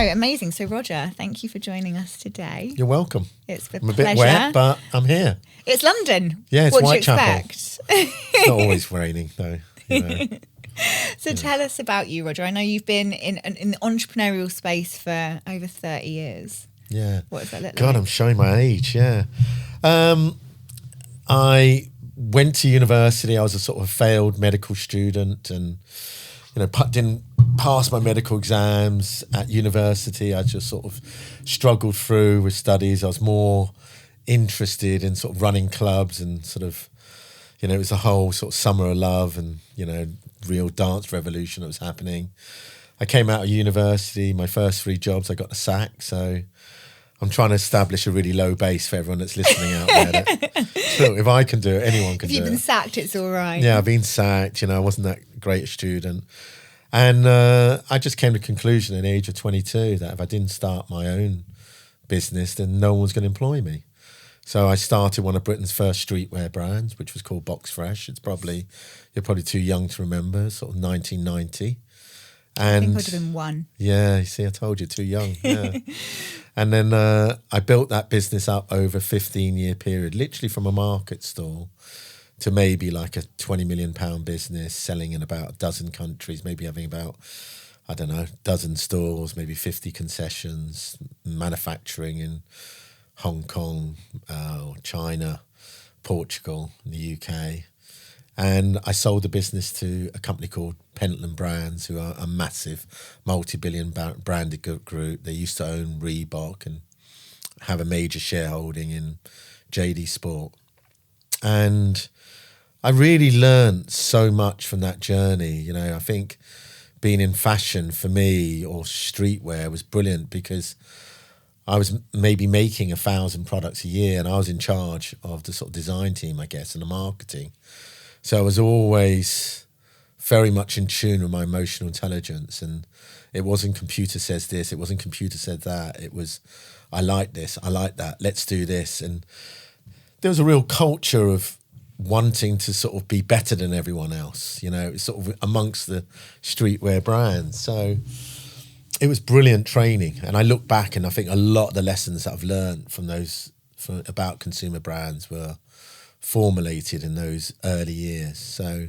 amazing. So Roger, thank you for joining us today. You're welcome. It's a I'm a pleasure. bit wet, but I'm here. It's London. Yeah, it's what Whitechapel. Do you expect? It's not always raining, though. You know. So tell us about you, Roger. I know you've been in the entrepreneurial space for over 30 years. Yeah. What does that look like? God, I'm showing my age, yeah. I went to university. I was a sort of failed medical student and, didn't pass my medical exams at university. I just sort of struggled through with studies. I was more interested in sort of running clubs and sort of, it was a whole sort of summer of love and, real dance revolution that was happening. I came out of university, my first 3 jobs, I got the sack. So I'm trying to establish a really low base for everyone that's listening out there. So if I can do it, anyone can do it. If you've been sacked, it's all right. Yeah, I've been sacked. I wasn't that great a student. And I just came to the conclusion at the age of 22 that if I didn't start my own business, then no one was going to employ me. So I started one of Britain's first streetwear brands, which was called Box Fresh. You're probably too young to remember, sort of 1990. And I think I'd have been 1. Yeah, you see, I told you, too young. Yeah. And then I built that business up over a 15-year period, literally from a market stall to maybe like a £20 million business, selling in about a dozen countries, maybe having about, I don't know, a dozen stores, maybe 50 concessions, manufacturing in Hong Kong, China, Portugal, and the UK. And I sold the business to a company called Pentland Brands, who are a massive multi-billion branded group. They used to own Reebok and have a major shareholding in JD Sport. And I really learned so much from that journey. I think being in fashion for me or streetwear was brilliant because I was maybe making 1,000 products a year and I was in charge of the sort of design team, I guess, and the marketing. So I was always very much in tune with my emotional intelligence, and it wasn't computer says this, it wasn't computer said that. It was, I like this, I like that, let's do this. And there was a real culture of wanting to sort of be better than everyone else, it's sort of amongst the streetwear brands. So it was brilliant training. And I look back and I think a lot of the lessons that I've learned about consumer brands were formulated in those early years. So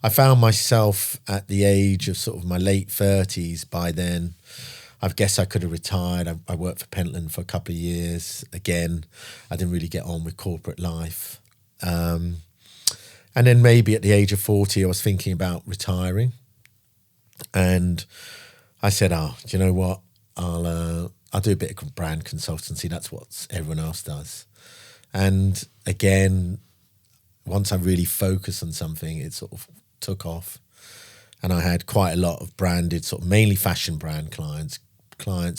I found myself at the age of sort of my late 30s by then. I guess I could have retired. I worked for Pentland for a couple of years. Again, I didn't really get on with corporate life. And then maybe at the age of 40, I was thinking about retiring. And I said, do you know what? I'll do a bit of brand consultancy. That's what everyone else does. And again, once I really focused on something, it sort of took off. And I had quite a lot of branded, sort of mainly fashion brand clients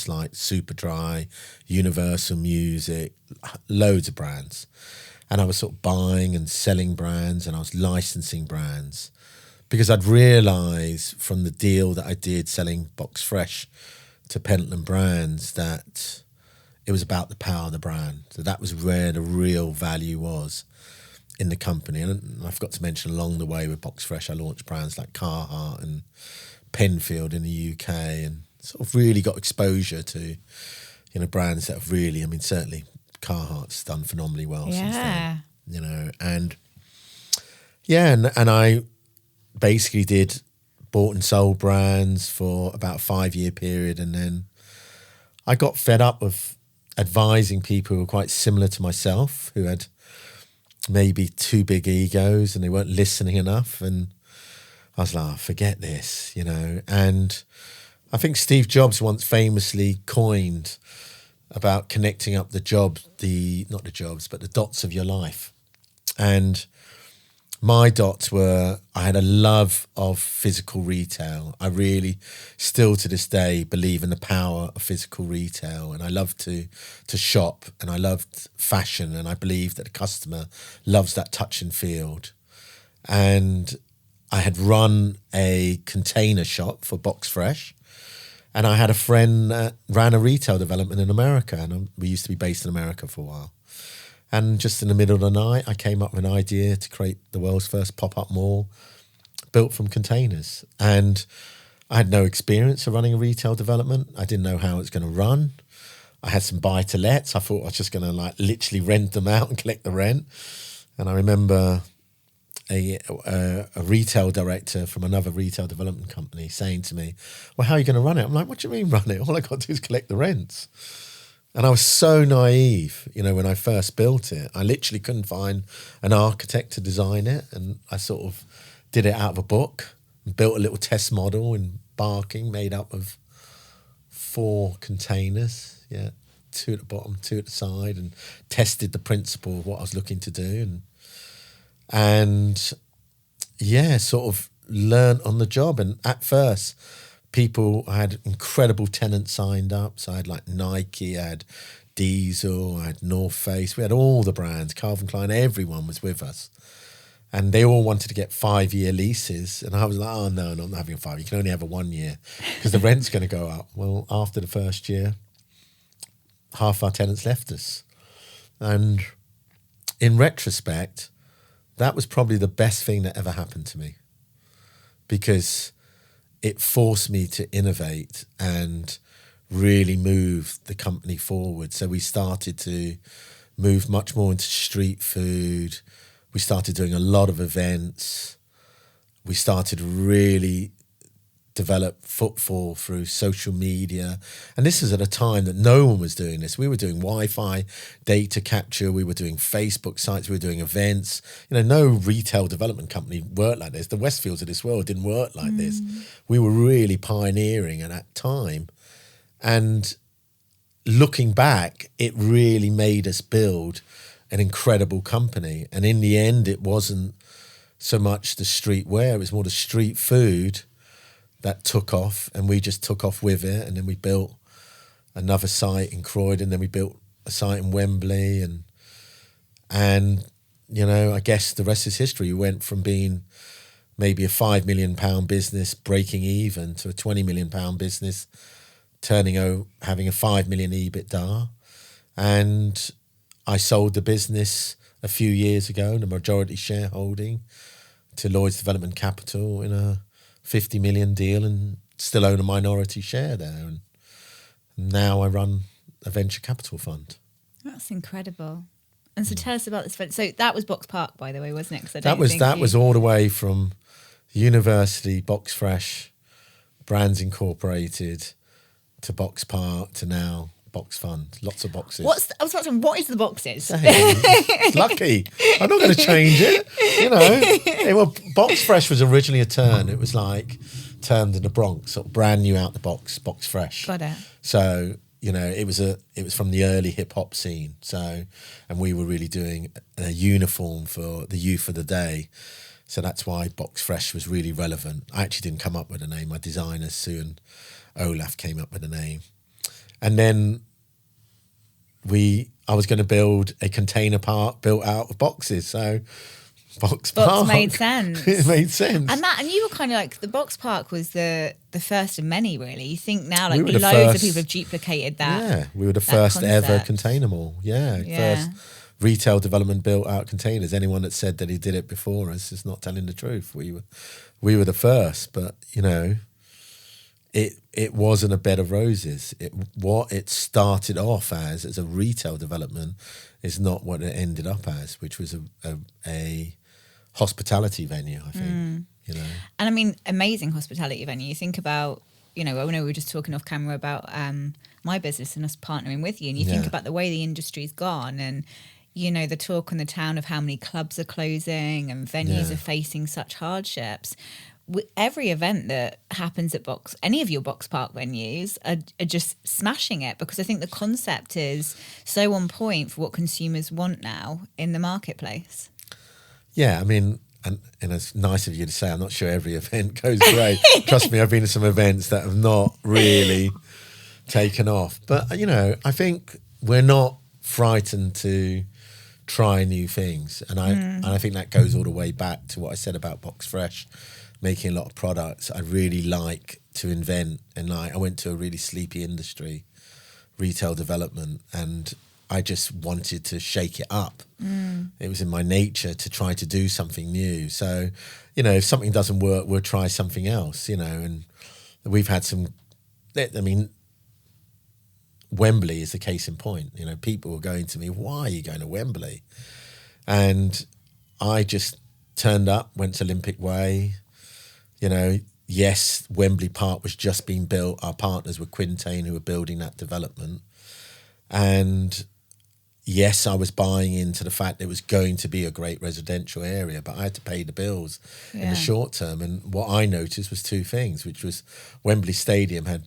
like Superdry, Universal Music, loads of brands. And I was sort of buying and selling brands and I was licensing brands because I'd realised from the deal that I did selling Box Fresh to Pentland Brands that it was about the power of the brand. So that was where the real value was in the company. And I forgot to mention along the way with Box Fresh, I launched brands like Carhartt and Penfield in the UK and sort of really got exposure to, brands that have really, certainly Carhartt's done phenomenally well since then, and I basically bought and sold brands for about a 5-year period. And then I got fed up of advising people who were quite similar to myself, who had maybe too big egos and they weren't listening enough. And I was like, forget this, And I think Steve Jobs once famously coined about connecting up the dots of your life. And my dots were, I had a love of physical retail. I really still to this day believe in the power of physical retail. And I love to shop and I loved fashion. And I believe that the customer loves that touch and feel. And I had run a container shop for Box Fresh. And I had a friend that ran a retail development in America. And we used to be based in America for a while. And just in the middle of the night, I came up with an idea to create the world's first pop-up mall built from containers. And I had no experience of running a retail development. I didn't know how it's going to run. I had some buy-to-lets. I thought I was just going to like literally rent them out and collect the rent. And I remember a retail director from another retail development company saying to me, well, how are you going to run it? I'm like, what do you mean run it? All I got to do is collect the rents. And I was so naive, you know, when I first built it. I literally couldn't find an architect to design it. And I sort of did it out of a book, built a little test model in Barking made up of 4 containers, 2 at the bottom, 2 at the side, and tested the principle of what I was looking to do, and sort of learned on the job. And at first, I had incredible tenants signed up. So I had like Nike, I had Diesel, I had North Face, we had all the brands, Calvin Klein, everyone was with us. And they all wanted to get 5-year leases. And I was like, oh, no, I'm not having a 5. You can only have a 1 year because the rent's going to go up. Well, after the first year, half our tenants left us. And in retrospect, that was probably the best thing that ever happened to me, because it forced me to innovate and really move the company forward. So we started to move much more into street food. We started doing a lot of events. We started to really develop footfall through social media. And this is at a time that no one was doing this. We were doing Wi-Fi data capture. We were doing Facebook sites. We were doing events. You know, no retail development company worked like this. The Westfields of this world didn't work like this. We were really pioneering at that time. And looking back, it really made us build an incredible company. And in the end, it wasn't so much the streetwear, it was more the street food that took off, and we just took off with it. And then we built another site in Croydon, then we built a site in Wembley, and you know, I guess the rest is history. We went from being maybe a £5 million business breaking even to a £20 million business having a 5 million EBITDA. And I sold the business a few years ago, the majority shareholding, to Lloyd's Development Capital in a 50 million deal, and still own a minority share there. And now I run a venture capital fund. That's incredible. And so tell us about this. So that was Box Park, by the way, wasn't it? That was all the way from university, Box Fresh, Brands Incorporated, to Box Park, to now Box Fund. Lots of boxes. I was about to say, what is the boxes? It's lucky. I'm not going to change it. You know, Box Fresh was originally a turn. It was like turned in the Bronx, sort of brand new out the box, Box Fresh. Got it. So, you know, it was from the early hip hop scene. So, and we were really doing a uniform for the youth of the day. So that's why Box Fresh was really relevant. I actually didn't come up with a name. My designers, Sue and Olaf, came up with a name. And then I was going to build a container park built out of boxes. So Box Park made sense. It made sense. And you were kind of like, the Box Park was the first of many, really. You think now like We were loads of people have duplicated that. Yeah, we were the first concept. ever container mall. Yeah, first retail development built out containers. Anyone that said that he did it before us is not telling the truth. We were the first, but you know, it wasn't a bed of roses. What it started off as a retail development is not what it ended up as, which was a hospitality venue, I think. You know, and I mean, amazing hospitality venue. You think about, you know, I know we were just talking off camera about my business and us partnering with you, and you think about the way the industry's gone, and you know, the talk in the town of how many clubs are closing and venues are facing such hardships. Every event that happens at any of your Box Park venues are just smashing it, because I think the concept is so on point for what consumers want now in the marketplace. Yeah, I mean, and it's nice of you to say, I'm not sure every event goes great. Trust me, I've been to some events that have not really taken off. But, you know, I think we're not frightened to try new things. And I think that goes all the way back to what I said about Box Fresh, making a lot of products. I really like to invent, and I went to a really sleepy industry, retail development, and I just wanted to shake it up. It was in my nature to try to do something new. So, you know, if something doesn't work, we'll try something else, you know, and we've had some, I mean, Wembley is the case in point. You know, people were going to me, why are you going to Wembley? And I just turned up, went to Olympic Way. You know, yes, Wembley Park was just being built. Our partners were Quintain, who were building that development. And yes, I was buying into the fact it was going to be a great residential area, but I had to pay the bills in the short term. And what I noticed was two things, which was Wembley Stadium had,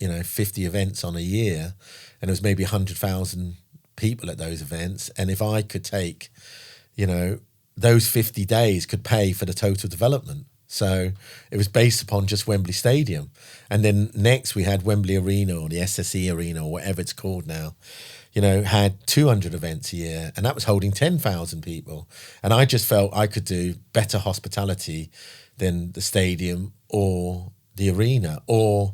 50 events on a year, and there was maybe 100,000 people at those events. And if I could take, those 50 days could pay for the total development. So it was based upon just Wembley Stadium. And then next we had Wembley Arena, or the SSE Arena, or whatever it's called now, had 200 events a year, and that was holding 10,000 people. And I just felt I could do better hospitality than the stadium or the arena, or,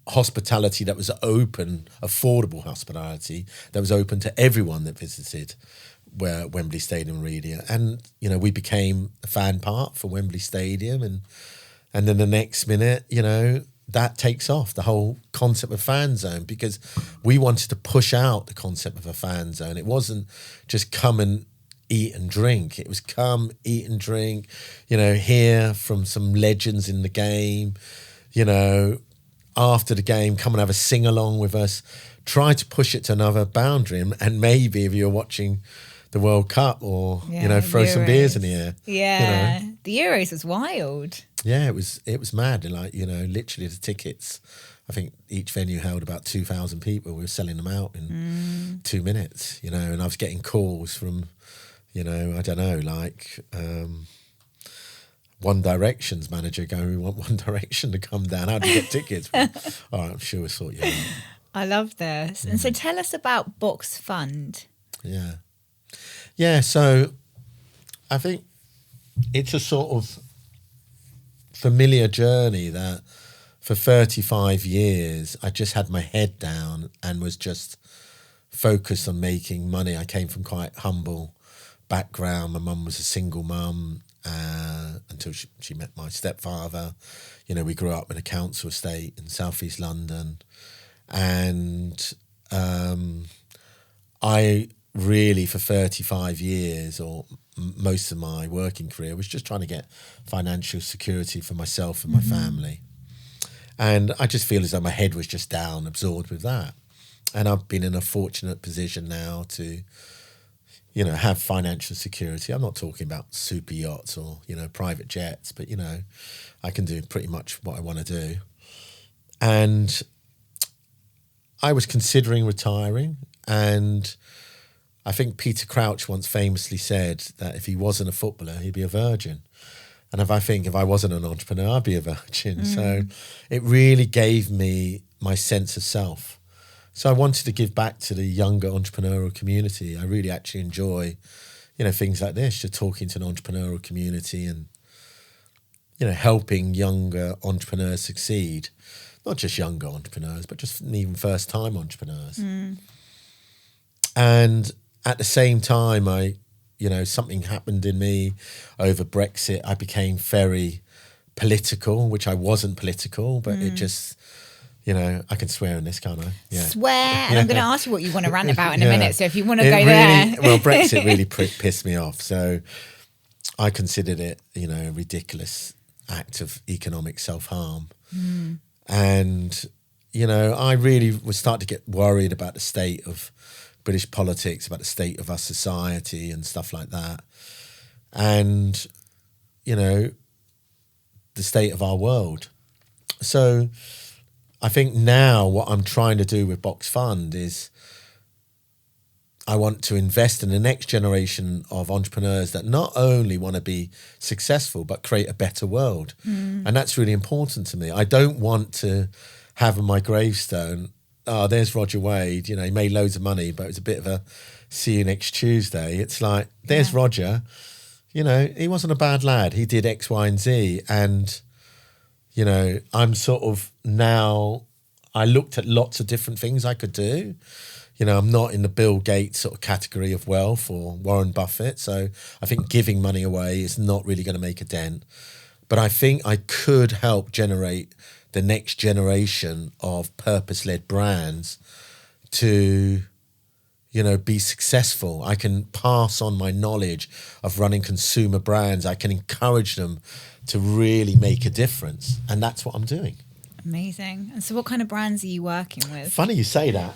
hospitality that was open, affordable hospitality that was open to everyone that visited Wembley Stadium Arena. And, we became a fan part for Wembley Stadium. And then the next minute, that takes off, the whole concept of fan zone, because we wanted to push out the concept of a fan zone. It wasn't just come and eat and drink. It was come, eat and drink, hear from some legends in the game, after the game, come and have a sing-along with us, try to push it to another boundary. And maybe if you're watching the World Cup or, throw some beers in the air. Yeah, the Euros was wild. Yeah, it was mad. Like, literally the tickets, I think each venue held about 2,000 people. We were selling them out in 2 minutes, and I was getting calls from, I don't know, like One Direction's manager going, we want One Direction to come down. How do you get tickets? All right, I'm sure we'll sort you out. I love this. And so tell us about Box Fund. Yeah, so I think it's a sort of familiar journey that for 35 years I just had my head down and was just focused on making money. I came from quite humble background. My mum was a single mum until she met my stepfather. We grew up in a council estate in southeast London, and I really for 35 years, or most of my working career, was just trying to get financial security for myself and my family. And I just feel as though my head was just down, absorbed with that. And I've been in a fortunate position now to, have financial security. I'm not talking about super yachts or, private jets, but, I can do pretty much what I want to do. And I was considering retiring, and I think Peter Crouch once famously said that if he wasn't a footballer, he'd be a virgin. And if I wasn't an entrepreneur, I'd be a virgin. So it really gave me my sense of self. So I wanted to give back to the younger entrepreneurial community. I really actually enjoy, things like this, just talking to an entrepreneurial community and, helping younger entrepreneurs succeed. Not just younger entrepreneurs, but just even first-time entrepreneurs. And at the same time, something happened in me over Brexit. I became very political, which I wasn't political, but it just, I can swear in this, can't I? Yeah. Swear, and I'm going to ask you what you want to rant about in a minute. So if you want to go there. Well, Brexit really pissed me off. So I considered it, a ridiculous act of economic self-harm. And, I really was starting to get worried about the state of British politics, about the state of our society and stuff like that. And, the state of our world. So I think now what I'm trying to do with Box Fund is I want to invest in the next generation of entrepreneurs that not only want to be successful, but create a better world. And that's really important to me. I don't want to have on my gravestone, oh, there's Roger Wade, he made loads of money, but it was a bit of a see you next Tuesday. It's like, there's Roger, he wasn't a bad lad. He did X, Y, and Z. And, I'm sort of now, I looked at lots of different things I could do. I'm not in the Bill Gates sort of category of wealth or Warren Buffett. So I think giving money away is not really going to make a dent. But I think I could help generate the next generation of purpose-led brands to, be successful. I can pass on my knowledge of running consumer brands. I can encourage them to really make a difference. And that's what I'm doing. Amazing. And so what kind of brands are you working with? Funny you say that.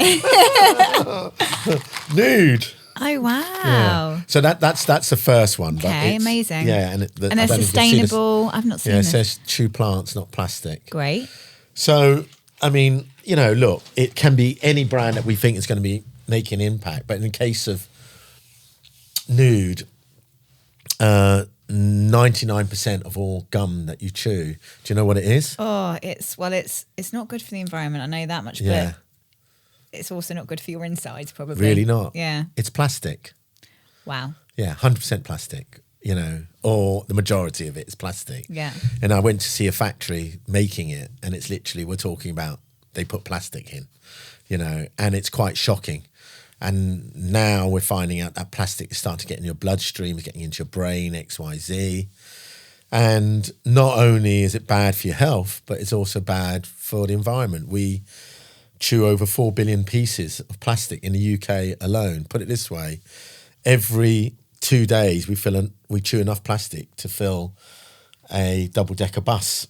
Nude. Oh, wow. Yeah. So that's the first one. Okay, amazing. Yeah. And they're sustainable. I've not seen this. Yeah, it says chew plants, not plastic. Great. So, I mean, look, it can be any brand that we think is going to be making an impact. But in the case of Nude, 99% of all gum that you chew, do you know what it is? Oh, it's not good for the environment. I know that much, but it's also not good for your insides, probably. Really not? Yeah. It's plastic. Wow. Yeah, 100% plastic, or the majority of it is plastic. Yeah. And I went to see a factory making it, and it's literally, we're talking about, they put plastic in, and it's quite shocking. And now we're finding out that plastic is starting to get in your bloodstream, is getting into your brain, X, Y, Z. And not only is it bad for your health, but it's also bad for the environment. We chew over 4 billion pieces of plastic in the UK alone. Put it this way, every 2 days we chew enough plastic to fill a double-decker bus.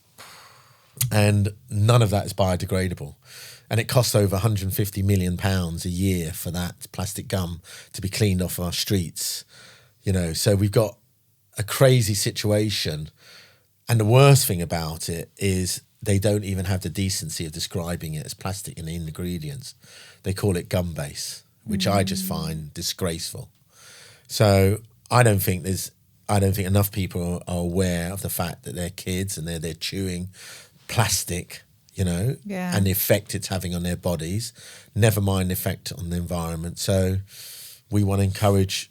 And none of that is biodegradable. And it costs over £150 million a year for that plastic gum to be cleaned off our streets. So we've got a crazy situation. And the worst thing about it is they don't even have the decency of describing it as plastic in the ingredients. They call it gum base, which I just find disgraceful. So I don't think enough people are aware of the fact that they're kids and they're chewing plastic, and the effect it's having on their bodies, never mind the effect on the environment. So we want to encourage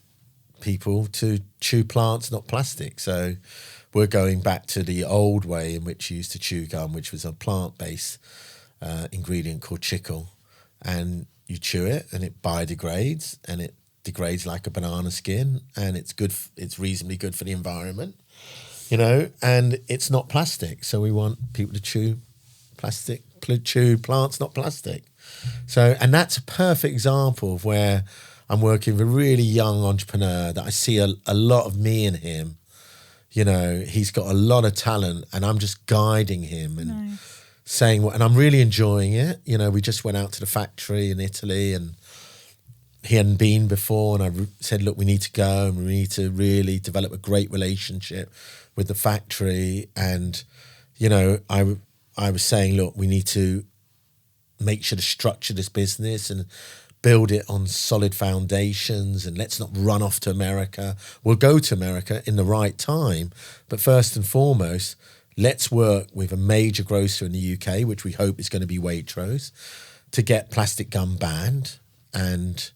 people to chew plants, not plastic. So we're going back to the old way in which you used to chew gum, which was a plant-based ingredient called chicle. And you chew it and it biodegrades, and it degrades like a banana skin, and it's good. It's reasonably good for the environment, and it's not plastic. So we want people to chew plants, not plastic. So, and that's a perfect example of where I'm working with a really young entrepreneur that I see a lot of me in him. He's got a lot of talent, and I'm just guiding him and saying what, and I'm really enjoying it. We just went out to the factory in Italy, and he hadn't been before, and I said, look, we need to go, and we need to really develop a great relationship with the factory. And, I was saying, look, we need to make sure to structure this business and build it on solid foundations, and let's not run off to America. We'll go to America in the right time. But first and foremost, let's work with a major grocer in the UK, which we hope is going to be Waitrose, to get plastic gum banned. And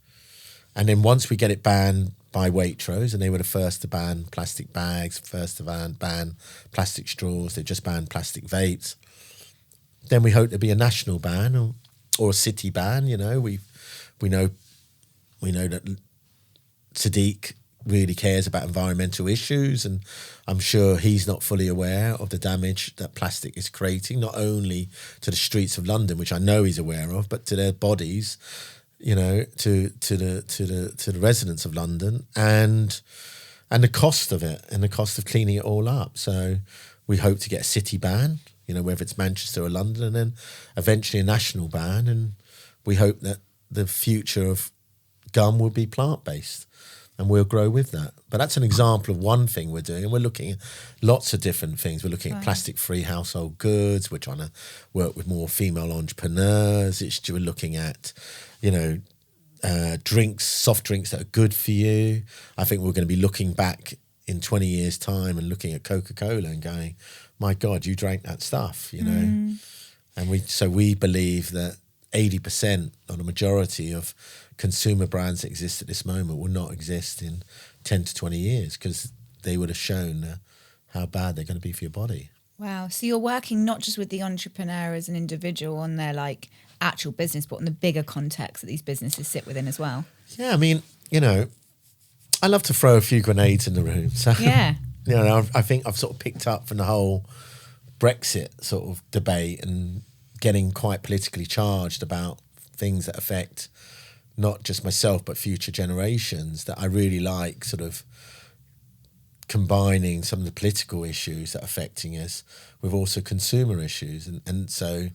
then once we get it banned by Waitrose, and they were the first to ban plastic bags, first to ban plastic straws, they just banned plastic vapes. Then we hope there'll be a national ban or a city ban. We know that Sadiq really cares about environmental issues, and I'm sure he's not fully aware of the damage that plastic is creating, not only to the streets of London, which I know he's aware of, but to their bodies, to the residents of London, and the cost of it, and the cost of cleaning it all up. So we hope to get a city ban, whether it's Manchester or London, and then eventually a national ban. And we hope that the future of gum will be plant-based, and we'll grow with that. But that's an example of one thing we're doing, and we're looking at lots of different things. We're looking at plastic-free household goods. We're trying to work with more female entrepreneurs. We're looking at, drinks, soft drinks that are good for you. I think we're going to be looking back in 20 years' time and looking at Coca-Cola and going, my God, you drank that stuff, And we believe that 80% or the majority of consumer brands that exist at this moment will not exist in 10 to 20 years, because they would have shown how bad they're going to be for your body. Wow. So you're working not just with the entrepreneur as an individual on their actual business, but on the bigger context that these businesses sit within as well. Yeah, I mean, I love to throw a few grenades in the room. So yeah. you know, I think I've sort of picked up from the whole Brexit sort of debate and getting quite politically charged about things that affect not just myself but future generations, that I really like sort of combining some of the political issues that are affecting us with also consumer issues. And so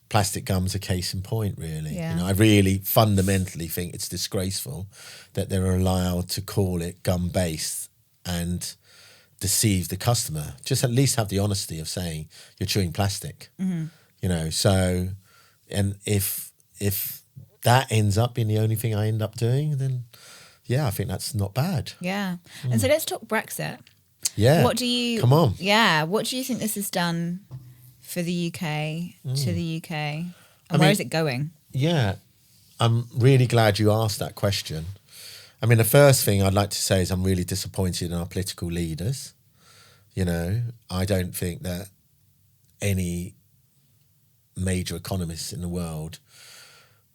plastic gum's a case in point, really. Yeah. You know, I really fundamentally think it's disgraceful that they're allowed to call it gum-based and deceive the customer. Just at least have the honesty of saying you're chewing plastic. Mm-hmm. You know, so, and if that ends up being the only thing I end up doing, then yeah, I think that's not bad. Yeah. And so let's talk Brexit. Yeah. What do you... Come on. Yeah. What do you think this has done for the UK, to the UK? And where is it going? Yeah. I'm really glad you asked that question. I mean, the first thing I'd like to say is I'm really disappointed in our political leaders. You know, I don't think that any major economists in the world,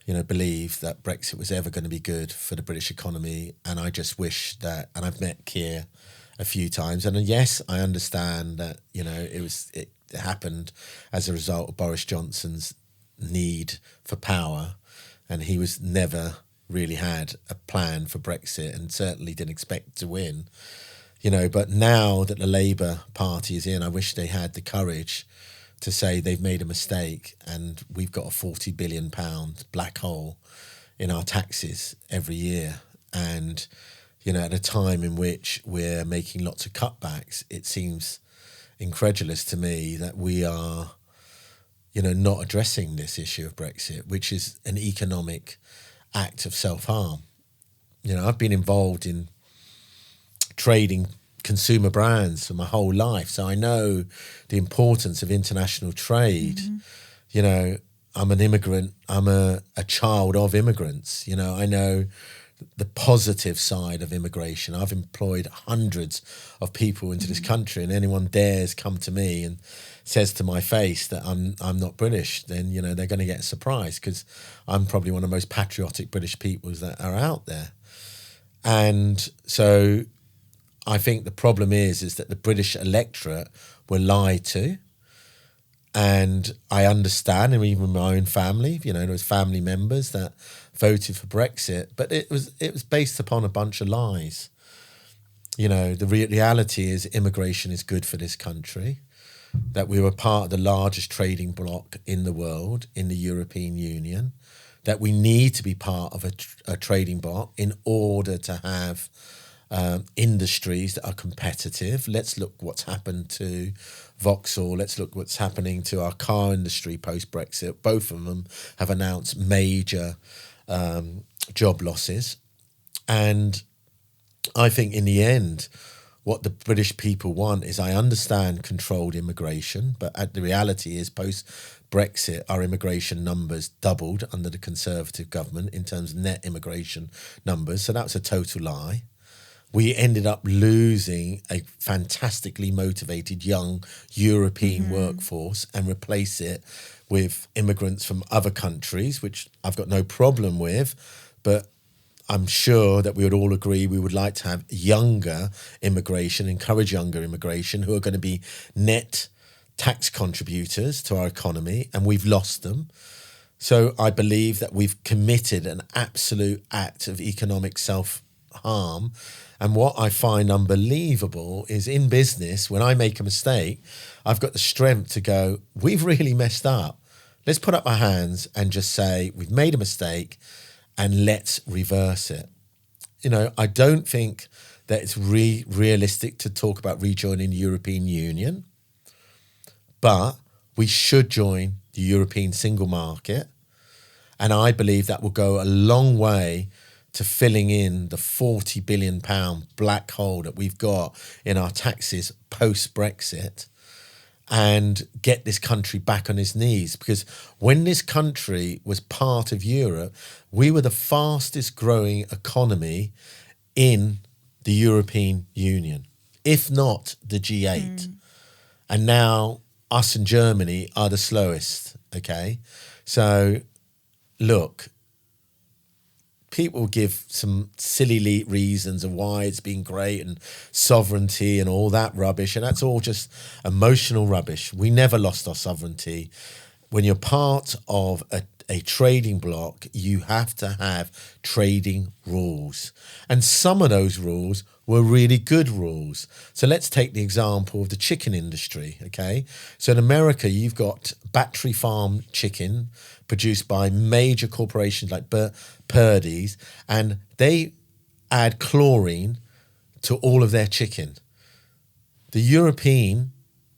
you know, believe that Brexit was ever going to be good for the British economy. And I just wish that, and I've met Keir a few times, and yes, I understand that, you know, it happened as a result of Boris Johnson's need for power, and he was never really had a plan for Brexit and certainly didn't expect to win, you know. But now that the Labour Party is in, I wish they had the courage to say they've made a mistake and we've got a £40 billion black hole in our taxes every year. And, you know, at a time in which we're making lots of cutbacks, it seems incredulous to me that we are, you know, not addressing this issue of Brexit, which is an economic act of self-harm. You know, I've been involved in trading consumer brands for my whole life, so I know the importance of international trade. Mm-hmm. You know, I'm an immigrant, I'm a child of immigrants. You know, I know the positive side of immigration. I've employed hundreds of people into this country, and anyone dares come to me and says to my face that I'm not British, then, you know, they're going to get surprised, because I'm probably one of the most patriotic British peoples that are out there. And so I think the problem is that the British electorate were lied to. And I understand, and even my own family, you know, there was family members that voted for Brexit, but it was based upon a bunch of lies. You know, the reality is immigration is good for this country, that we were part of the largest trading bloc in the world, in the European Union, that we need to be part of a trading bloc in order to have industries that are competitive. Let's look what's happened to Vauxhall. Let's look what's happening to our car industry post-Brexit. Both of them have announced major job losses. And I think in the end, what the British people want is, I understand controlled immigration, but the reality is post-Brexit, our immigration numbers doubled under the Conservative government in terms of net immigration numbers. So that was a total lie. We ended up losing a fantastically motivated young European workforce and replace it with immigrants from other countries, which I've got no problem with, but I'm sure that we would all agree we would like to have younger immigration, encourage younger immigration, who are going to be net tax contributors to our economy, and we've lost them. So I believe that we've committed an absolute act of economic self-harm. And what I find unbelievable is, in business, when I make a mistake, I've got the strength to go, we've really messed up. Let's put up our hands and just say, we've made a mistake and let's reverse it. You know, I don't think that it's realistic to talk about rejoining the European Union, but we should join the European single market. And I believe that will go a long way to filling in the £40 billion black hole that we've got in our taxes post-Brexit, and get this country back on its knees. Because when this country was part of Europe, we were the fastest growing economy in the European Union, if not the G8. And now us and Germany are the slowest, okay? So, look, people give some silly reasons of why it's been great and sovereignty and all that rubbish. And that's all just emotional rubbish. We never lost our sovereignty. When you're part of a trading bloc, you have to have trading rules. And some of those rules were really good rules. So let's take the example of the chicken industry, okay? So in America, you've got battery farm chicken produced by major corporations like Purdy's, and they add chlorine to all of their chicken. The European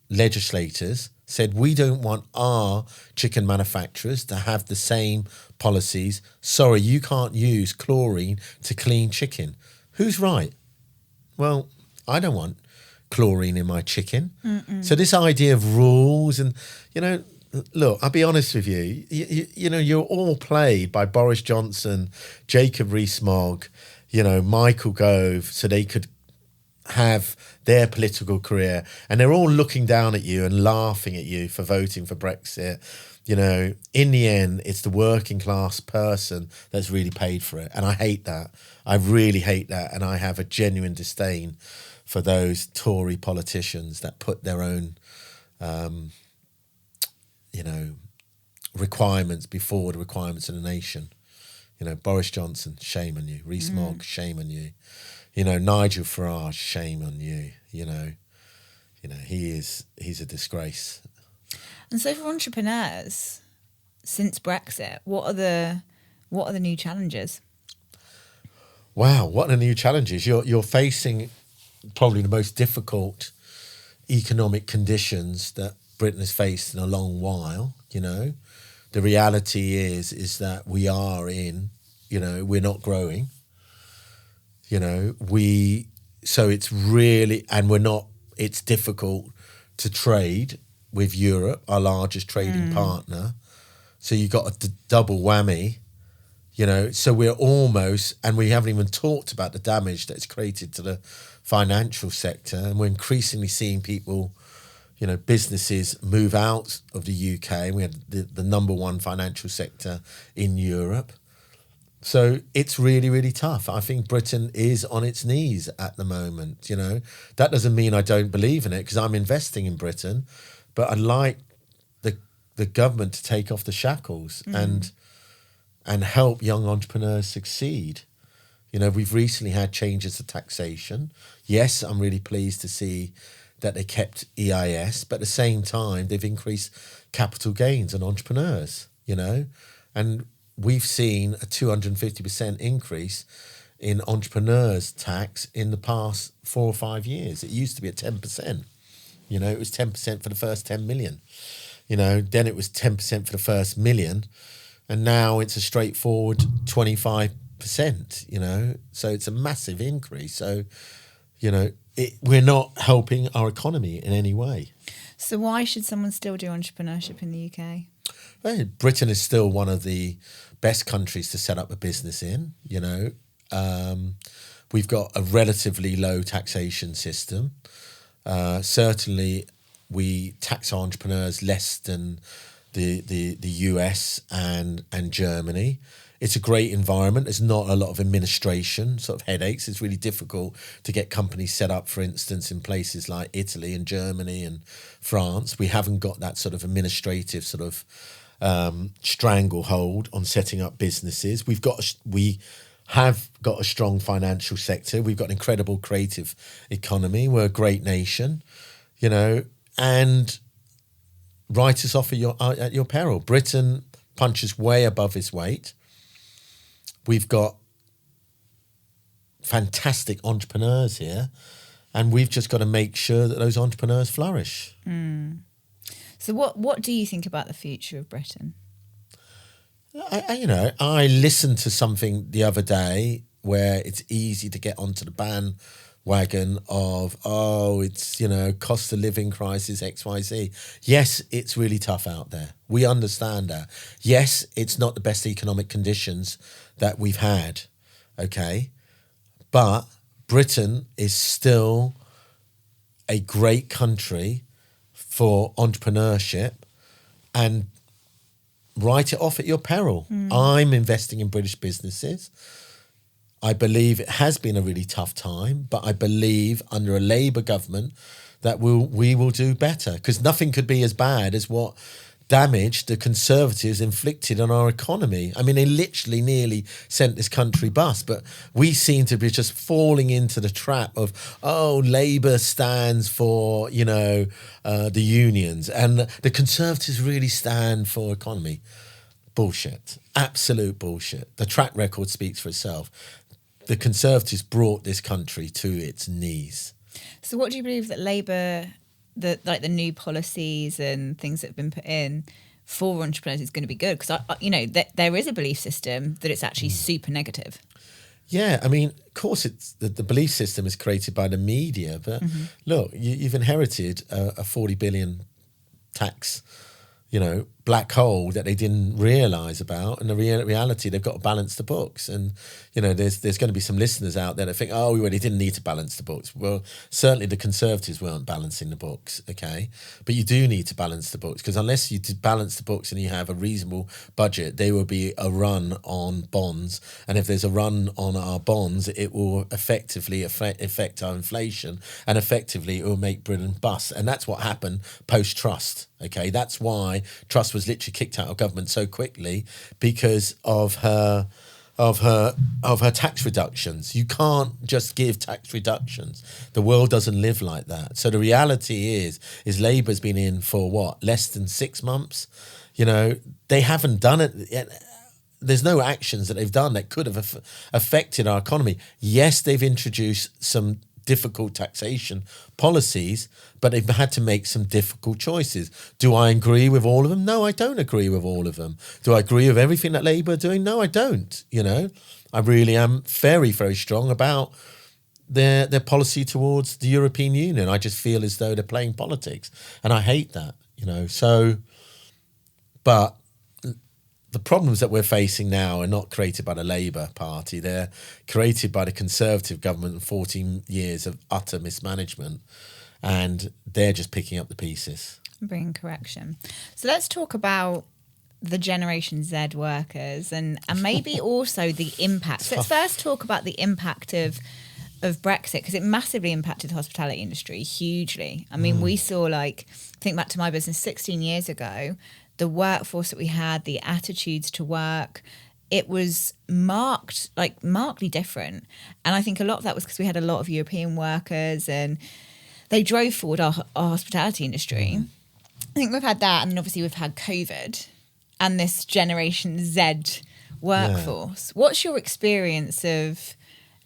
legislators said, we don't want our chicken manufacturers to have the same policies. Sorry, you can't use chlorine to clean chicken. Who's right? Well, I don't want chlorine in my chicken. So this idea of rules and, look, I'll be honest with you, you're all played by Boris Johnson, Jacob Rees-Mogg, Michael Gove, so they could have their political career, and they're all looking down at you and laughing at you for voting for Brexit. In the end, it's the working class person that's really paid for it. And I hate that. I really hate that. And I have a genuine disdain for those Tory politicians that put their own, requirements before the requirements of the nation. Boris Johnson, shame on you. Rees-Mogg, shame on you. Nigel Farage, shame on you. He's a disgrace. And so for entrepreneurs, since Brexit, what are the new challenges? Wow, what are the new challenges? You're facing probably the most difficult economic conditions that Britain has faced in a long while. The reality is that we are we're not growing. So it's really, and it's difficult to trade with Europe, our largest trading partner. So you got a double whammy, so we're almost, and we haven't even talked about the damage that it's created to the financial sector. And we're increasingly seeing people, businesses move out of the UK. We had the number one financial sector in Europe. So it's really, really tough. I think Britain is on its knees at the moment. That doesn't mean I don't believe in it, because I'm investing in Britain, but I'd like the government to take off the shackles and help young entrepreneurs succeed. We've recently had changes to taxation. Yes, I'm really pleased to see that they kept EIS, but at the same time, they've increased capital gains on entrepreneurs, and we've seen a 250% increase in entrepreneurs' tax in the past 4 or 5 years. It used to be at 10%. It was 10% for the first 10 million. Then it was 10% for the first million. And now it's a straightforward 25%, So it's a massive increase. So, we're not helping our economy in any way. So why should someone still do entrepreneurship in the UK? Well, Britain is still one of the best countries to set up a business in. We've got a relatively low taxation system. Certainly, we tax our entrepreneurs less than the US and Germany. It's a great environment. There's not a lot of administration, sort of headaches. It's really difficult to get companies set up, for instance, in places like Italy and Germany and France. We haven't got that sort of administrative sort of stranglehold on setting up businesses. We have got a strong financial sector. We've got an incredible creative economy. We're a great nation, and write us off at your peril. Britain punches way above its weight. We've got fantastic entrepreneurs here, and we've just got to make sure that those entrepreneurs flourish. So what do you think about the future of Britain? I listened to something the other day where it's easy to get onto the bandwagon of, it's, cost of living crisis, XYZ. Yes, it's really tough out there. We understand that. Yes, it's not the best economic conditions that we've had, okay? But Britain is still a great country for entrepreneurship, and write it off at your peril. I'm investing in British businesses. I believe it has been a really tough time, but I believe under a Labour government that we will do better, because nothing could be as bad as what damage the Conservatives inflicted on our economy. I mean, they literally nearly sent this country bust, but we seem to be just falling into the trap of, oh, Labour stands for, the unions, and the Conservatives really stand for economy. Bullshit. Absolute bullshit. The track record speaks for itself. The Conservatives brought this country to its knees. So what do you believe that Labour, the new policies and things that have been put in for entrepreneurs is going to be good? Because, there is a belief system that it's actually super negative. Yeah, I mean, of course, it's the belief system is created by the media. But look, you've inherited a 40 billion tax, black hole that they didn't realise about. And the reality, they've got to balance the books. And, there's going to be some listeners out there that think, oh, well, they didn't need to balance the books. Well, certainly the Conservatives weren't balancing the books, okay? But you do need to balance the books, because unless you balance the books and you have a reasonable budget, there will be a run on bonds. And if there's a run on our bonds, it will effectively affect our inflation, and effectively it will make Britain bust. And that's what happened post-Trust, okay? That's why Trust was literally kicked out of government so quickly, because of her tax reductions. You can't just give tax reductions. The world doesn't live like that. So the reality is Labour's been in for what, less than 6 months? They haven't done it yet. There's no actions that they've done that could have affected our economy. Yes, they've introduced some difficult taxation policies, but they've had to make some difficult choices. Do I agree with all of them? No, I don't agree with all of them. Do I agree with everything that Labour are doing? No, I don't. I really am very, very strong about their policy towards the European Union. I just feel as though they're playing politics, and I hate that, but the problems that we're facing now are not created by the Labour Party. They're created by the Conservative government and 14 years of utter mismanagement, and they're just picking up the pieces. Bringing correction. So let's talk about the Generation Z workers and maybe also the impact. So let's first talk about the impact of Brexit, because it massively impacted the hospitality industry hugely. I mean, we saw, think back to my business 16 years ago, the workforce that we had, the attitudes to work, it was markedly different. And I think a lot of that was because we had a lot of European workers and they drove forward our hospitality industry. I think we've had that, and obviously we've had COVID and this Generation Z workforce. Yeah. What's your experience of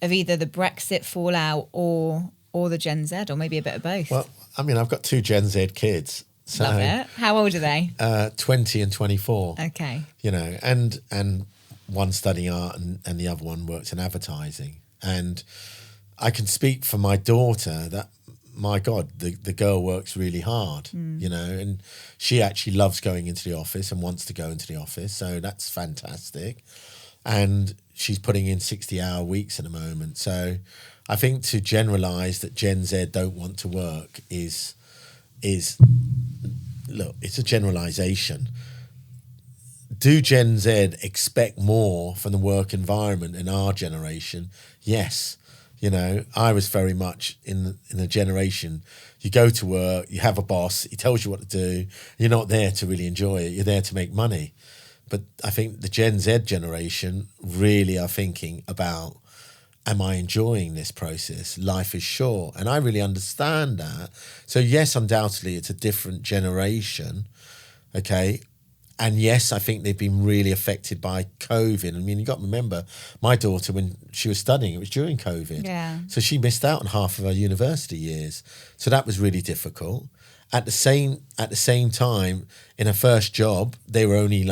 either the Brexit fallout or the Gen Z, or maybe a bit of both? Well, I mean, I've got 2 Gen Z kids. So, love it. How old are they? 20 and 24. Okay. And one studying art and the other one works in advertising. And I can speak for my daughter that, my God, the girl works really hard, and she actually loves going into the office and wants to go into the office. So that's fantastic. And she's putting in 60-hour weeks at the moment. So I think to generalise that Gen Z don't want to work is look, it's a generalisation. Do Gen Z expect more from the work environment in our generation? Yes. I was very much in the generation, you go to work, you have a boss, he tells you what to do, you're not there to really enjoy it, you're there to make money. But I think the Gen Z generation really are thinking about, am I enjoying this process? Life is short. And I really understand that. So yes, undoubtedly, it's a different generation, okay? And yes, I think they've been really affected by COVID. I mean, you got to remember, my daughter, when she was studying, it was during COVID. Yeah. So she missed out on half of her university years. So that was really difficult. At the same time, in her first job, they were only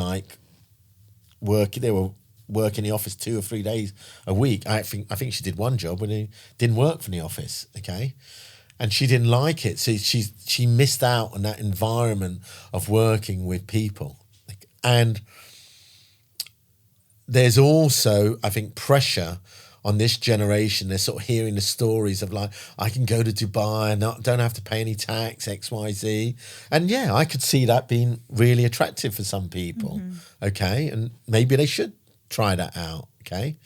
working in the office 2 or 3 days a week. I think she did one job when he didn't work from the office, okay? And she didn't like it. So she missed out on that environment of working with people. And there's also, I think, pressure on this generation. They're sort of hearing the stories of I can go to Dubai and don't have to pay any tax, X, Y, Z. And yeah, I could see that being really attractive for some people, okay? And maybe they should try that out, okay?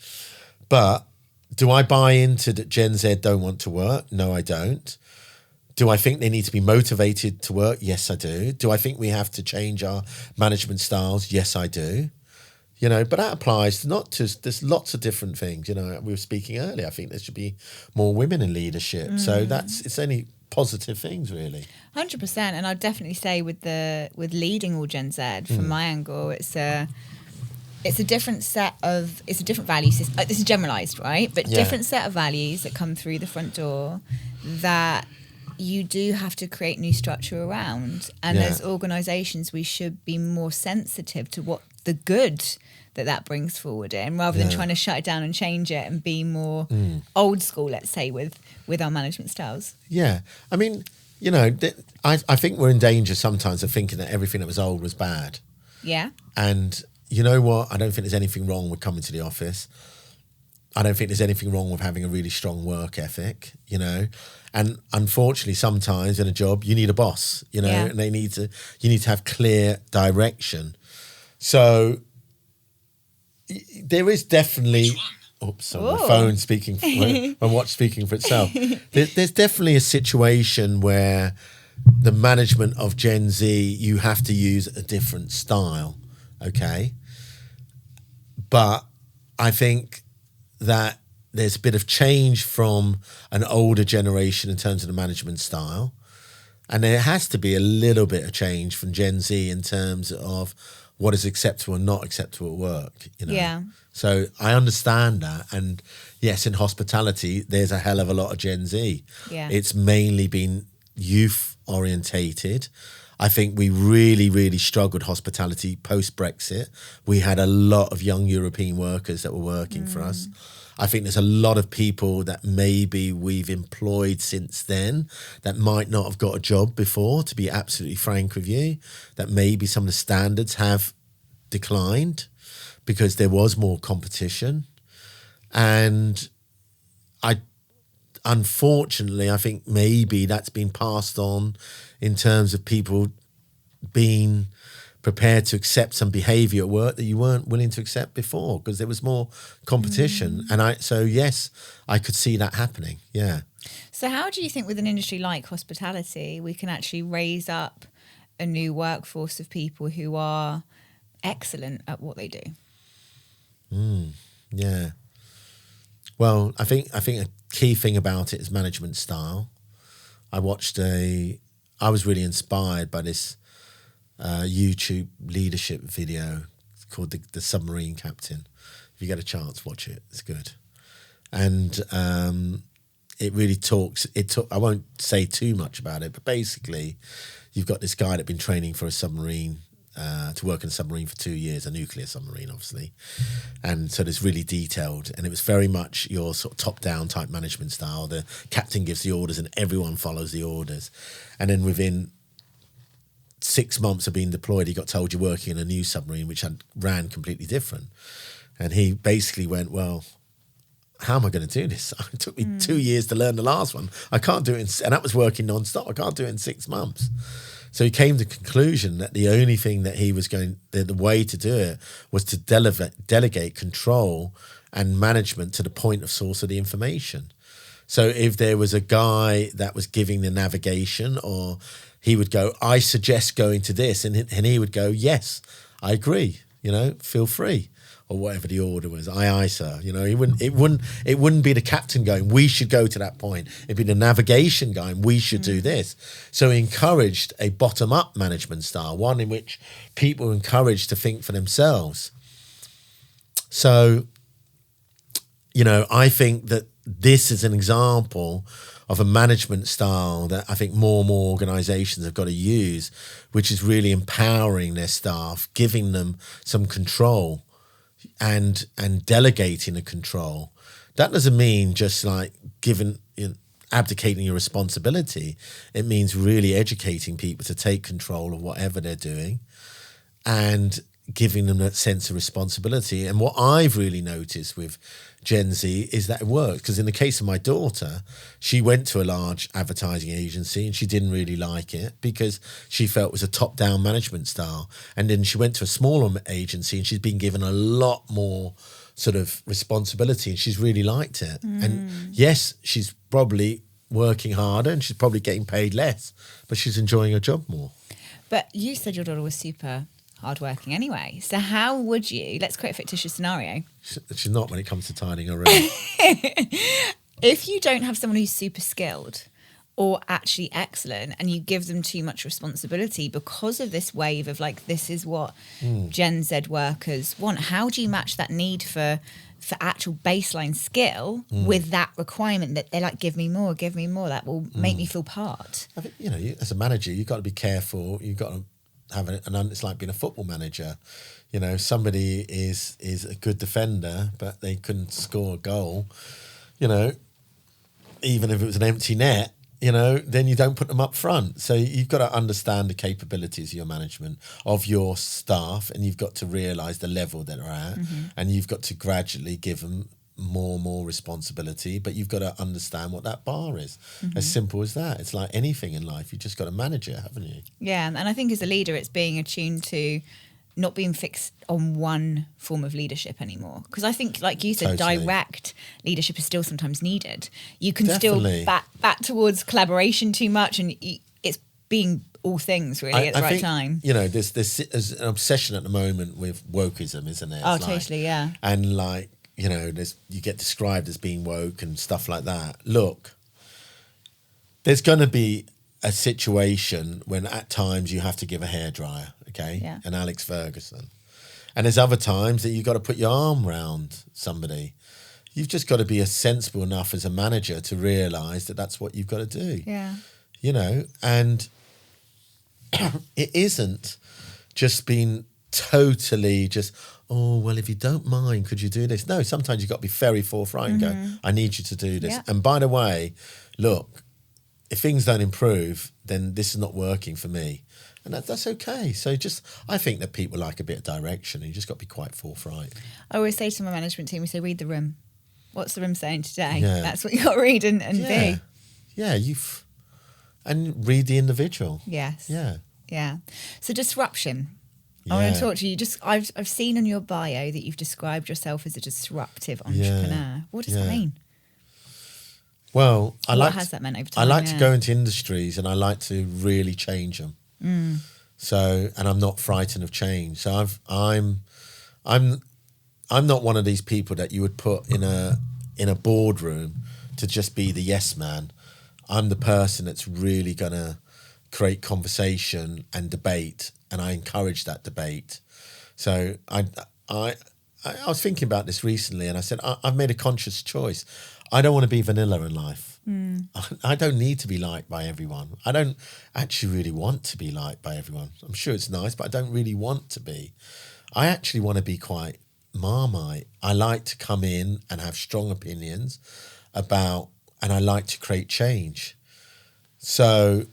But Do I buy into that Gen Z don't want to work? No, I don't. Do I think they need to be motivated to work? Yes, I do. Do I think we have to change our management styles? Yes, I do. You know, but that applies not to, there's lots of different things. You know, we were speaking earlier, I think there should be more women in leadership. So it's only positive things, really. 100%. And I'd definitely say with leading all Gen Z, from my angle, it's a different it's a different value system. This is generalized, right? But different set of values that come through the front door that you do have to create new structure around. And as organisations, we should be more sensitive to what the good that brings forward in, rather than trying to shut it down and change it and be more old school, let's say, with our management styles. Yeah. I mean, you know, I think we're in danger sometimes of thinking that everything that was old was bad. Yeah. And you know what? I don't think there's anything wrong with coming to the office. I don't think there's anything wrong with having a really strong work ethic, you know. And unfortunately, sometimes in a job, you need a boss, you know, and you need to have clear direction. So there is definitely, oops, my phone speaking, my watch speaking for itself. There's definitely a situation where the management of Gen Z, you have to use a different style, okay? But I think that there's a bit of change from an older generation in terms of the management style. And there has to be a little bit of change from Gen Z in terms of what is acceptable and not acceptable at work, you know? Yeah. So I understand that. And yes, in hospitality, there's a hell of a lot of Gen Z. Yeah. It's mainly been youth orientated. I think we really, really struggled hospitality post-Brexit. We had a lot of young European workers that were working for us. I think there's a lot of people that maybe we've employed since then that might not have got a job before, to be absolutely frank with you, that maybe some of the standards have declined because there was more competition. And unfortunately, I think maybe that's been passed on in terms of people being prepared to accept some behaviour at work that you weren't willing to accept before because there was more competition. And so yes, I could see that happening. Yeah. So how do you think with an industry like hospitality, we can actually raise up a new workforce of people who are excellent at what they do? Yeah. Well, I think a key thing about it is management style. I was really inspired by this YouTube leadership video called the Submarine Captain. If you get a chance, watch it. It's good. And it really talks. I won't say too much about it, but basically, you've got this guy that's been training for a submarine, to work in a submarine for 2 years, a nuclear submarine, obviously. And so it's really detailed. And it was very much your sort of top-down type management style. The captain gives the orders and everyone follows the orders. And then within 6 months of being deployed, he got told you're working in a new submarine, which ran completely different. And he basically went, well, how am I going to do this? It took me 2 years to learn the last one. I can't do it. And that was working non-stop. I can't do it in 6 months. So he came to the conclusion that the only thing that he was the way to do it was to delegate control and management to the point of source of the information. So if there was a guy that was giving the navigation, or he would go, I suggest going to this, and he would go, yes, I agree, feel free, or whatever the order was. Aye, sir. It wouldn't be the captain going, we should go to that point. It'd be the navigation going, we should do this. So he encouraged a bottom-up management style, one in which people were encouraged to think for themselves. So, I think that this is an example of a management style that I think more and more organisations have got to use, which is really empowering their staff, giving them some control and delegating the control. That doesn't mean just like abdicating your responsibility. It means really educating people to take control of whatever they're doing and giving them that sense of responsibility. And what I've really noticed with Gen Z is that it works. Because in the case of my daughter, she went to a large advertising agency and she didn't really like it because she felt it was a top-down management style. And then she went to a smaller agency and she's been given a lot more sort of responsibility, and she's really liked it. And yes, she's probably working harder and she's probably getting paid less, but she's enjoying her job more. But you said your daughter was super hardworking anyway. So how would you, let's create a fictitious scenario. She's not when it comes to tidying her room. If you don't have someone who's super skilled or actually excellent and you give them too much responsibility because of this wave of like, this is what Gen Z workers want, how do you match that need for actual baseline skill with that requirement that they're like, give me more, that will make me feel part? I think, as a manager, you've got to be careful. You've got to have it's like being a football manager. Somebody is a good defender, but they couldn't score a goal, even if it was an empty net, then you don't put them up front. So you've got to understand the capabilities of your management, of your staff, and you've got to realise the level that they're at, and you've got to gradually give them more and more responsibility, but you've got to understand what that bar is. As simple as that. It's like anything in life. You've just got to manage it, haven't you? Yeah, and I think as a leader, it's being attuned to not being fixed on one form of leadership anymore. Because I think, like you said, Totally. direct leadership is still sometimes needed. You can Definitely. still back towards collaboration too much, and it's being all things really at the right think, time. There's an obsession at the moment with wokeism, isn't it? It's Totally, yeah. And you get described as being woke and stuff like that. Look, there's going to be a situation when at times you have to give a hairdryer, okay? Yeah. And Alex Ferguson. And there's other times that you've got to put your arm around somebody. You've just got to be sensible enough as a manager to realise that that's what you've got to do. Yeah. And it isn't just being totally just, oh, well, if you don't mind, could you do this? No, sometimes you've got to be very forthright and go, I need you to do this. Yeah. And by the way, look, if things don't improve, then this is not working for me. And that's okay. So I think that people like a bit of direction, and you just got to be quite forthright. I always say to my management team, we say, read the room. What's the room saying today? Yeah. That's what you got to read and be. Yeah, and read the individual. Yes. Yeah. Yeah. So disruption. Yeah. I want to talk to you. I've seen on your bio that you've described yourself as a disruptive entrepreneur. What does that mean? Well, what has that meant over time? I like to go into industries and I like to really change them. So, and I'm not frightened of change. So I'm not one of these people that you would put in a boardroom to just be the yes man. I'm the person that's really gonna create conversation and debate, and I encourage that debate. So I was thinking about this recently, and I said I've made a conscious choice. I don't want to be vanilla in life. I don't need to be liked by everyone. I don't actually really want to be liked by everyone. I'm sure it's nice, but I don't really want to be. I actually want to be quite Marmite. I like to come in and have strong opinions and I like to create change. So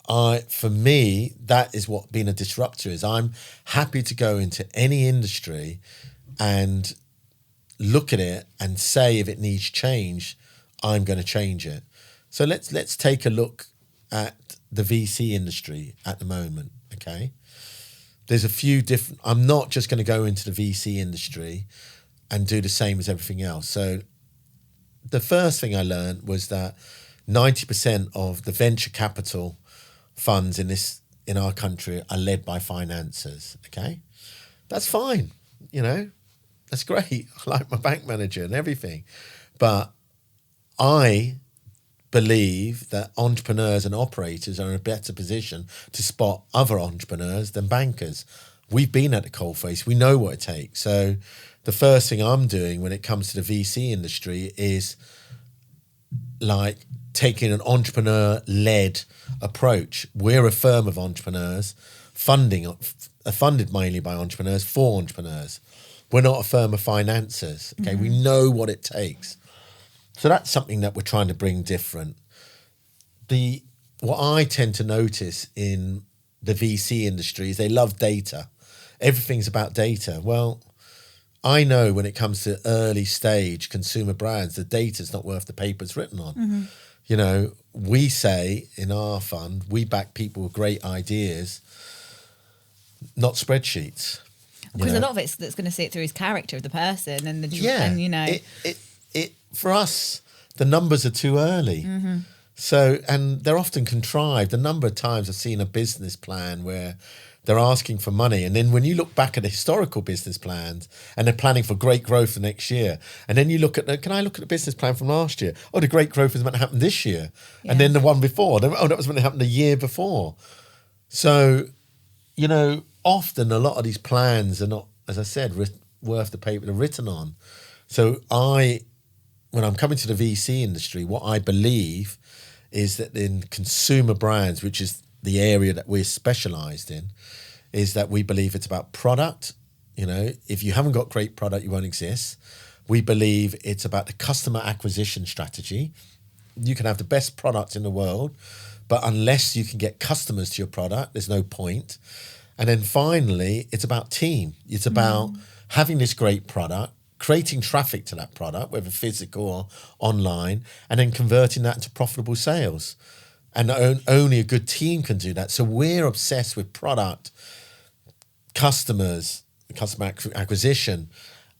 for me, that is what being a disruptor is. I'm happy to go into any industry and look at it and say if it needs change, I'm going to change it. So let's take a look at the VC industry at the moment, okay? There's a few different... I'm not just going to go into the VC industry and do the same as everything else. So the first thing I learned was that 90% of the venture capital funds in our country are led by financiers, okay? That's fine, That's great. I like my bank manager and everything. But I believe that entrepreneurs and operators are in a better position to spot other entrepreneurs than bankers. We've been at the coalface. We know what it takes. So the first thing I'm doing when it comes to the VC industry is like taking an entrepreneur-led approach. We're a firm of entrepreneurs, funded mainly by entrepreneurs for entrepreneurs. We're not a firm of financiers, okay? We know what it takes. So that's something that we're trying to bring different. What I tend to notice in the VC industry is they love data. Everything's about data. Well, I know when it comes to early stage consumer brands, the data's not worth the paper it's written on. We say in our fund, we back people with great ideas, not spreadsheets. Because a lot of it's that's going to see it through his character of the person and and you know, it for us the numbers are too early. So, and they're often contrived. A number of times I've seen a business plan where they're asking for money, and then when you look back at the historical business plans and they're planning for great growth the next year, and then you look at can I look at the business plan from last year? Oh, the great growth was meant to happen this year, and then the one before, that was meant to happen the year before. So, you know, often a lot of these plans are not, as I said, worth the paper they're written on. So when I'm coming to the VC industry, what I believe is that in consumer brands, which is the area that we're specialized in, is that we believe it's about product. You know, if you haven't got great product, you won't exist. We believe it's about the customer acquisition strategy. You can have the best product in the world, but unless you can get customers to your product, there's no point. And then finally, it's about team. It's about having this great product, creating traffic to that product, whether physical or online, and then converting that into profitable sales. And only a good team can do that. So we're obsessed with product, customers, customer acquisition,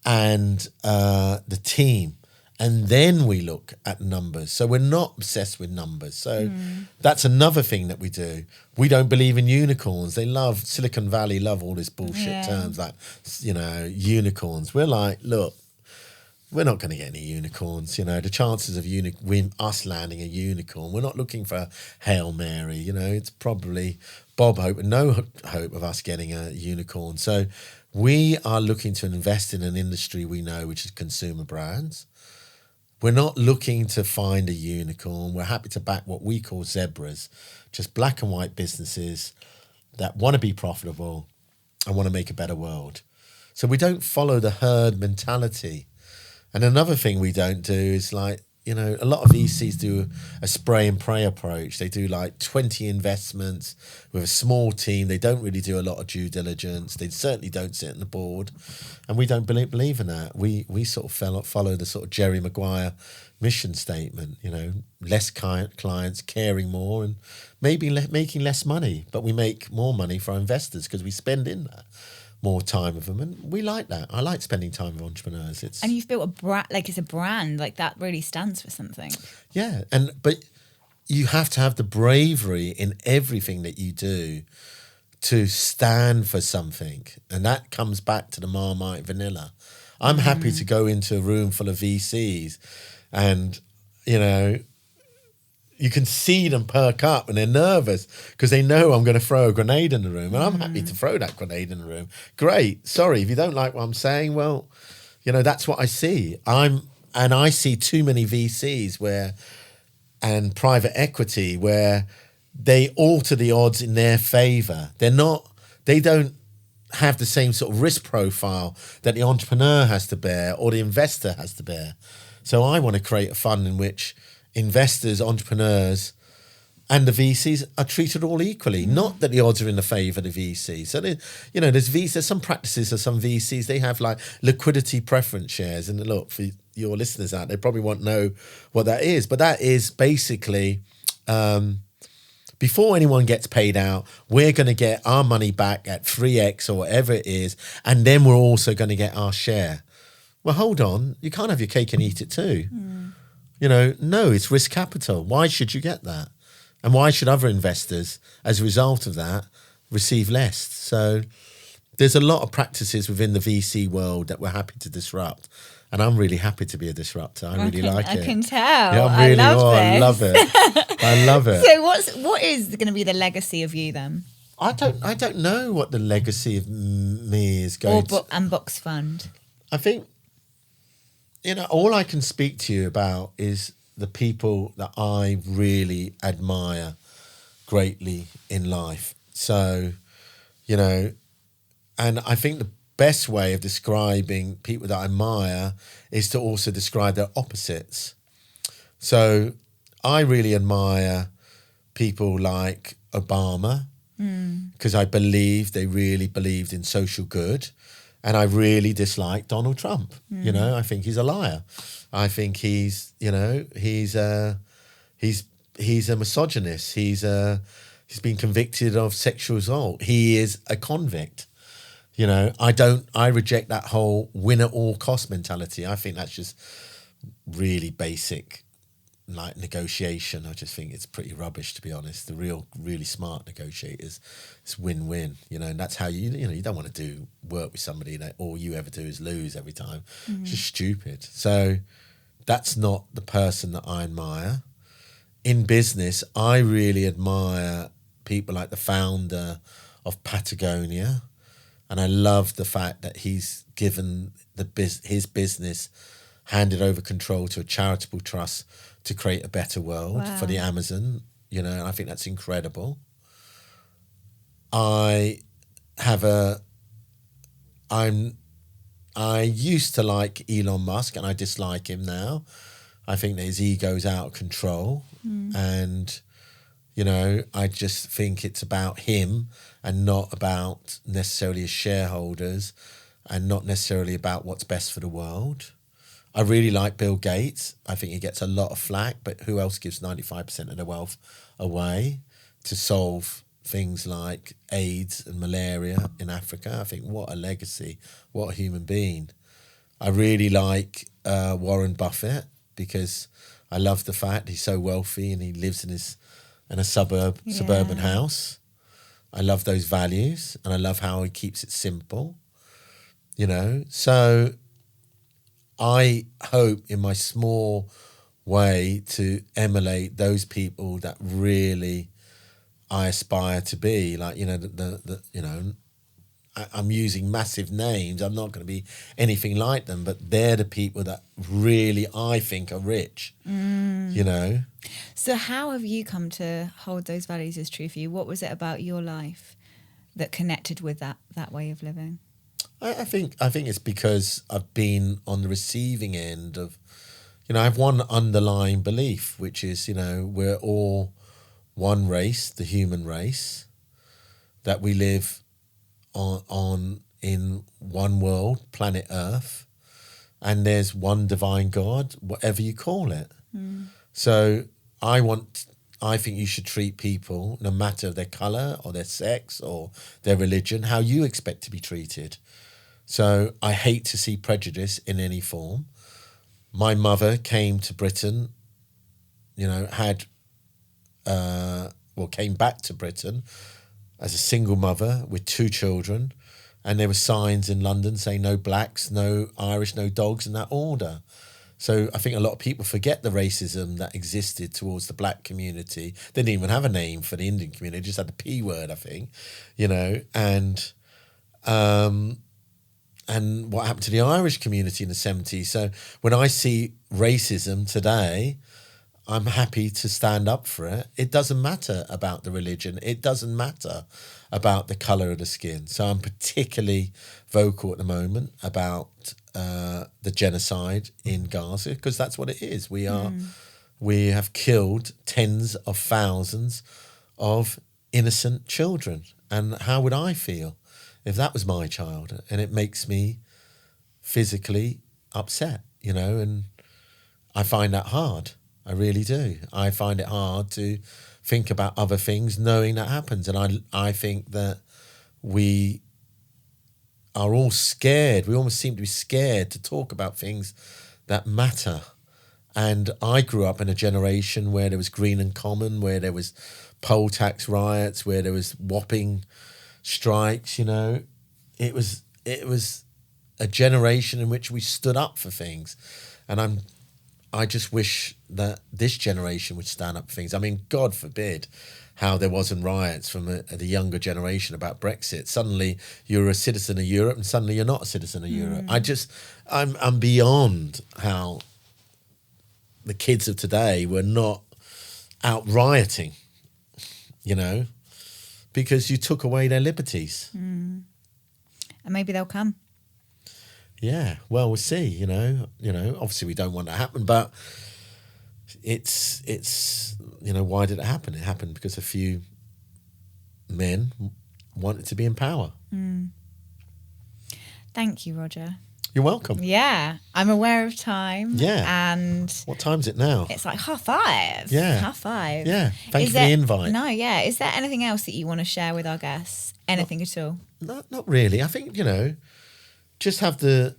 and the team. And then we look at numbers. So we're not obsessed with numbers. So that's another thing that we do. We don't believe in unicorns. They love, Silicon Valley love all this bullshit terms like, you know, unicorns. We're like, look, we're not going to get any unicorns. You know, the chances of us landing a unicorn, we're not looking for a Hail Mary. You know, it's probably Bob Hope and no hope of us getting a unicorn. So we are looking to invest in an industry we know, which is consumer brands. We're not looking to find a unicorn. We're happy to back what we call zebras, just black and white businesses that want to be profitable and want to make a better world. So we don't follow the herd mentality. And another thing we don't do is like, you know, a lot of VCs do a spray and pray approach. They do like 20 investments with a small team. They don't really do a lot of due diligence. They certainly don't sit on the board. And we don't believe in that. We sort of follow the sort of Jerry Maguire mission statement, you know, less clients, caring more, and maybe making less money. But we make more money for our investors because we spend in that more time with them, and we like that. I like spending time with entrepreneurs. And you've built a brand, like it's a brand, like that really stands for something. Yeah, but you have to have the bravery in everything that you do to stand for something, and that comes back to the Marmite vanilla. I'm happy to go into a room full of VCs, and you know, you can see them perk up and they're nervous because they know I'm going to throw a grenade in the room, and I'm happy to throw that grenade in the room. Great. Sorry, if you don't like what I'm saying, well, you know, that's what I see. I see too many VCs and private equity where they alter the odds in their favor. They don't have the same sort of risk profile that the entrepreneur has to bear or the investor has to bear. So I want to create a fund in which investors, entrepreneurs, and the VCs are treated all equally. Not that the odds are in the favour of the VCs. So, there's some practices of some VCs, they have like liquidity preference shares. And look, for your listeners out, they probably won't know what that is. But that is basically, before anyone gets paid out, we're going to get our money back at 3x or whatever it is. And then we're also going to get our share. Well, hold on. You can't have your cake and eat it too. You know, no, it's risk capital. Why should you get that? And why should other investors, as a result of that, receive less? So there's a lot of practices within the VC world that we're happy to disrupt. And I'm really happy to be a disruptor. I really like it. I can tell. Yeah, I love it. I love it. So what is going to be the legacy of you then? I don't know what the legacy of me is going to... And Books Fund. I think, you know, all I can speak to you about is the people that I really admire greatly in life. So, you know, and I think the best way of describing people that I admire is to also describe their opposites. So I really admire people like Obama because I believe they really believed in social good. And I really dislike Donald Trump. You know, I think he's a liar. I think he's a misogynist. He's been convicted of sexual assault. He is a convict. You know, I reject that whole win at all cost mentality. I think that's just really basic, like negotiation. I just think it's pretty rubbish, to be honest. The really smart negotiators, it's win-win, you know, and that's how you don't want to do work with somebody that all you ever do is lose every time. It's just stupid. So that's not the person that I admire. In business, I really admire people like the founder of Patagonia, and I love the fact that he's given his business, handed over control to a charitable trust to create a better world for the Amazon, you know, and I think that's incredible. I used to like Elon Musk, and I dislike him now. I think that his ego's out of control, and you know, I just think it's about him and not about necessarily his shareholders, and not necessarily about what's best for the world. I really like Bill Gates. I think he gets a lot of flack, but who else gives 95% of their wealth away to solve things like AIDS and malaria in Africa? I think what a legacy, what a human being. I really like Warren Buffett, because I love the fact he's so wealthy and he lives in a suburban house. I love those values, and I love how he keeps it simple, you know. So I hope in my small way to emulate those people that really I aspire to be. Like, you know, the you know, I'm using massive names. I'm not going to be anything like them, but they're the people that really I think are rich, you know. So how have you come to hold those values as true for you? What was it about your life that connected with that way of living? I think it's because I've been on the receiving end of, you know, I have one underlying belief, which is, you know, we're all one race, the human race, that we live on in one world, planet Earth, and there's one divine God, whatever you call it. So I think you should treat people, no matter their colour or their sex or their religion, how you expect to be treated. So I hate to see prejudice in any form. My mother came to Britain, you know, came back to Britain as a single mother with 2 children, and there were signs in London saying no blacks, no Irish, no dogs in that order. So I think a lot of people forget the racism that existed towards the black community. They didn't even have a name for the Indian community, just had the P word, I think, you know, and what happened to the Irish community in the 70s. So when I see racism today, I'm happy to stand up for it. It doesn't matter about the religion. It doesn't matter about the colour of the skin. So I'm particularly vocal at the moment about the genocide in Gaza, because that's what it is. We have killed tens of thousands of innocent children. And how would I feel if that was my child? And it makes me physically upset, you know, and I find that hard. I really do. I find it hard to think about other things knowing that happens. And I think that we are all scared. We almost seem to be scared to talk about things that matter. And I grew up in a generation where there was Green and Common, where there was poll tax riots, where there was whopping strikes, you know. It was a generation in which we stood up for things. And I just wish that this generation would stand up for things. I mean, God forbid how there wasn't riots from the younger generation about Brexit. Suddenly you're a citizen of Europe and suddenly you're not a citizen of Europe. I'm beyond how the kids of today were not out rioting, you know, because you took away their liberties. And maybe they'll come. Yeah, well, we'll see, you know, obviously we don't want that to happen, but it's, you know, why did it happen? It happened because a few men wanted to be in power. Thank you, Roger. You're welcome. Yeah, I'm aware of time. Yeah. And What time is it now? it's like 5:30. Yeah. 5:30. Yeah. Thank you for the invite. No, yeah. Is there anything else that you want to share with our guests? Anything at all? Not really. I think, just have the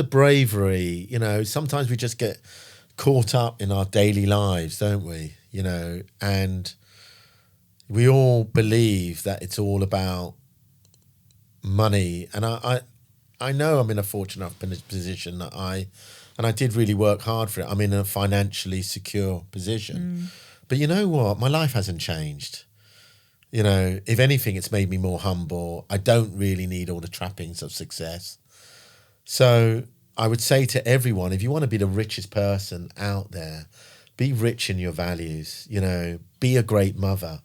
bravery. Sometimes we just get caught up in our daily lives, don't we? And we all believe that it's all about money. And I know I'm in a fortunate enough position that I did really work hard for it. I'm in a financially secure position. But you know what? My life hasn't changed. If anything, it's made me more humble. I don't really need all the trappings of success. So I would say to everyone, if you want to be the richest person out there, be rich in your values, be a great mother,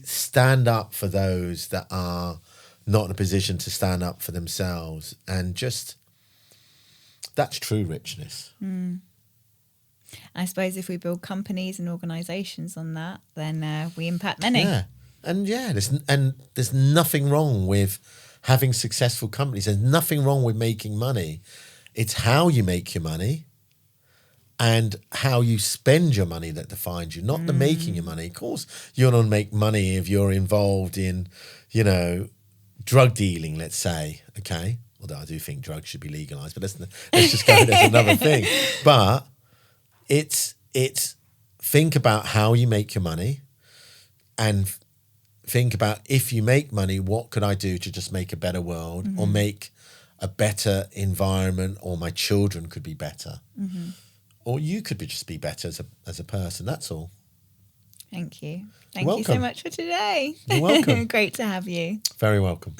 stand up for those that are not in a position to stand up for themselves. And just, that's true richness. I suppose if we build companies and organisations on that, then we impact many. Yeah. And there's nothing wrong with having successful companies. There's nothing wrong with making money. It's how you make your money and how you spend your money that defines you, not the making your money. Of course, you're going to make money if you're involved in, drug dealing, let's say, okay? Although I do think drugs should be legalised, but let's just go, there's another thing. But it's think about how you make your money and think about, if you make money, what could I do to just make a better world or make a better environment, or my children could be better. Or you could just be better as a person. That's all. Thank you. Thank you so much for today. You're welcome. Great to have you. Very welcome.